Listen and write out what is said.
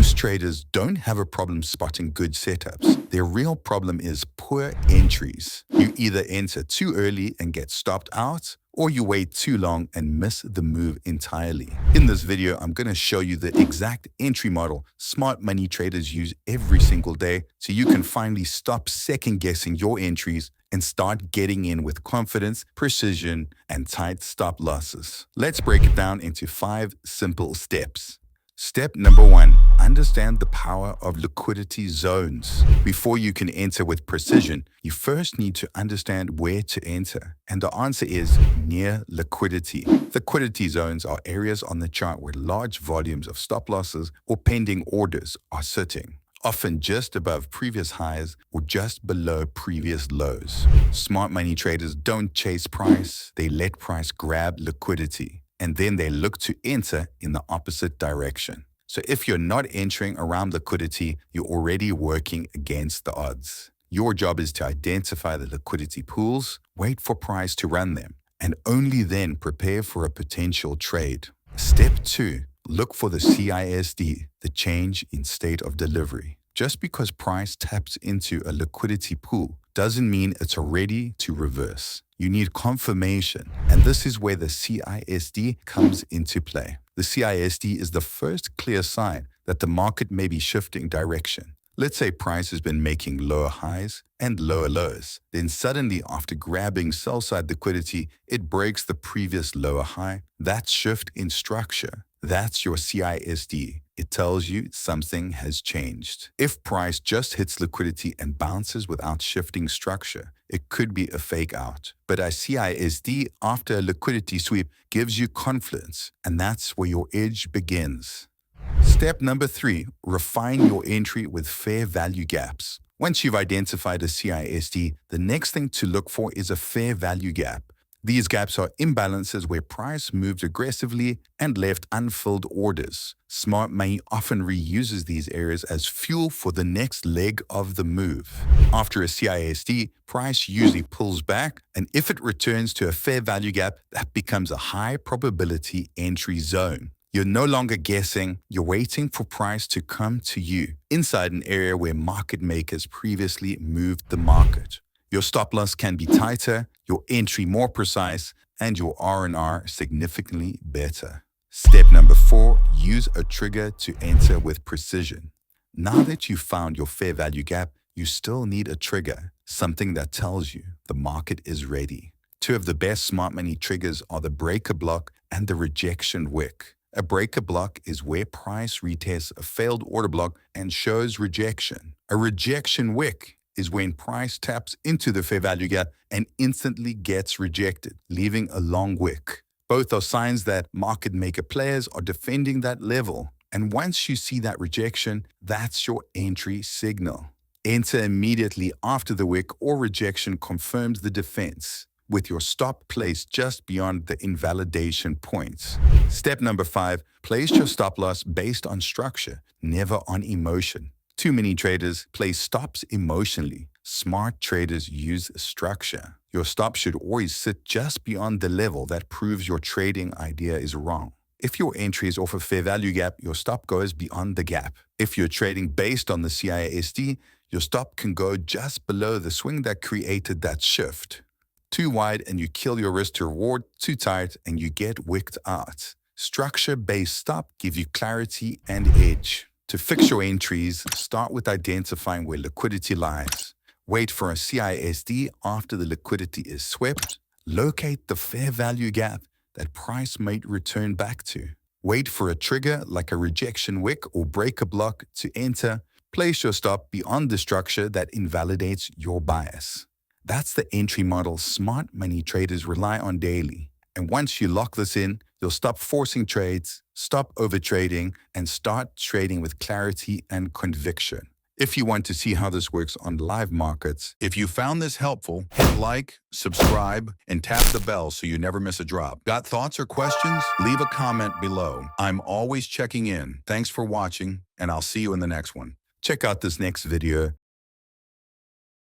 Most traders don't have a problem spotting good setups. Their real problem is poor entries. You either enter too early and get stopped out, or you wait too long and miss the move entirely. In this video, I'm going to show you the exact entry model smart money traders use every single day so you can finally stop second-guessing your entries and start getting in with confidence, precision, and tight stop losses. Let's break it down into 5 simple steps. Step number 1, understand the power of liquidity zones. Before you can enter with precision, you first need to understand where to enter. And the answer is near liquidity. Liquidity zones are areas on the chart where large volumes of stop losses or pending orders are sitting, often just above previous highs or just below previous lows. Smart money traders don't chase price, they let price grab liquidity, and then they look to enter in the opposite direction. So if you're not entering around liquidity, you're already working against the odds. Your job is to identify the liquidity pools, wait for price to run them, and only then prepare for a potential trade. Step 2, look for the CISD, the change in state of delivery. Just because price taps into a liquidity pool doesn't mean it's ready to reverse. You need confirmation, and this is where the CISD comes into play. The CISD is the first clear sign that the market may be shifting direction. Let's say price has been making lower highs and lower lows. Then suddenly, after grabbing sell-side liquidity, it breaks the previous lower high. That shift in structure, that's your CISD. It tells you something has changed. If price just hits liquidity and bounces without shifting structure, it could be a fake out. But a CISD after a liquidity sweep gives you confidence, and that's where your edge begins. Step number 3, refine your entry with fair value gaps. Once you've identified a CISD, the next thing to look for is a fair value gap. These gaps are imbalances where price moved aggressively and left unfilled orders. Smart money often reuses these areas as fuel for the next leg of the move. After a CISD, price usually pulls back, and if it returns to a fair value gap, that becomes a high probability entry zone. You're no longer guessing, you're waiting for price to come to you inside an area where market makers previously moved the market. Your stop loss can be tighter, your entry more precise, and your R&R significantly better. Step number 4, use a trigger to enter with precision. Now that you've found your fair value gap, you still need a trigger, something that tells you the market is ready. 2 of the best smart money triggers are the breaker block and the rejection wick. A breaker block is where price retests a failed order block and shows rejection. A rejection wick is when price taps into the fair value gap and instantly gets rejected, leaving a long wick. Both are signs that market maker players are defending that level. And once you see that rejection, that's your entry signal. Enter immediately after the wick or rejection confirms the defense, with your stop placed just beyond the invalidation points. Step number 5, place your stop loss based on structure, never on emotion. Too many traders place stops emotionally. Smart traders use structure. Your stop should always sit just beyond the level that proves your trading idea is wrong. If your entry is off a fair value gap, your stop goes beyond the gap. If you're trading based on the CISD, your stop can go just below the swing that created that shift. Too wide and you kill your risk to reward, too tight and you get wicked out. Structure-based stop give you clarity and edge. To fix your entries, start with identifying where liquidity lies. Wait for a CISD after the liquidity is swept. Locate the fair value gap that price might return back to. Wait for a trigger like a rejection wick or breaker block to enter. Place your stop beyond the structure that invalidates your bias. That's the entry model smart money traders rely on daily. And once you lock this in, you'll stop forcing trades, stop overtrading, and start trading with clarity and conviction. If you want to see how this works on live markets, If you found this helpful, hit like, subscribe, and tap the bell so you never miss a drop. Got thoughts or questions? Leave a comment below. I'm always checking in. Thanks for watching, and I'll see you in the next one. check out this next video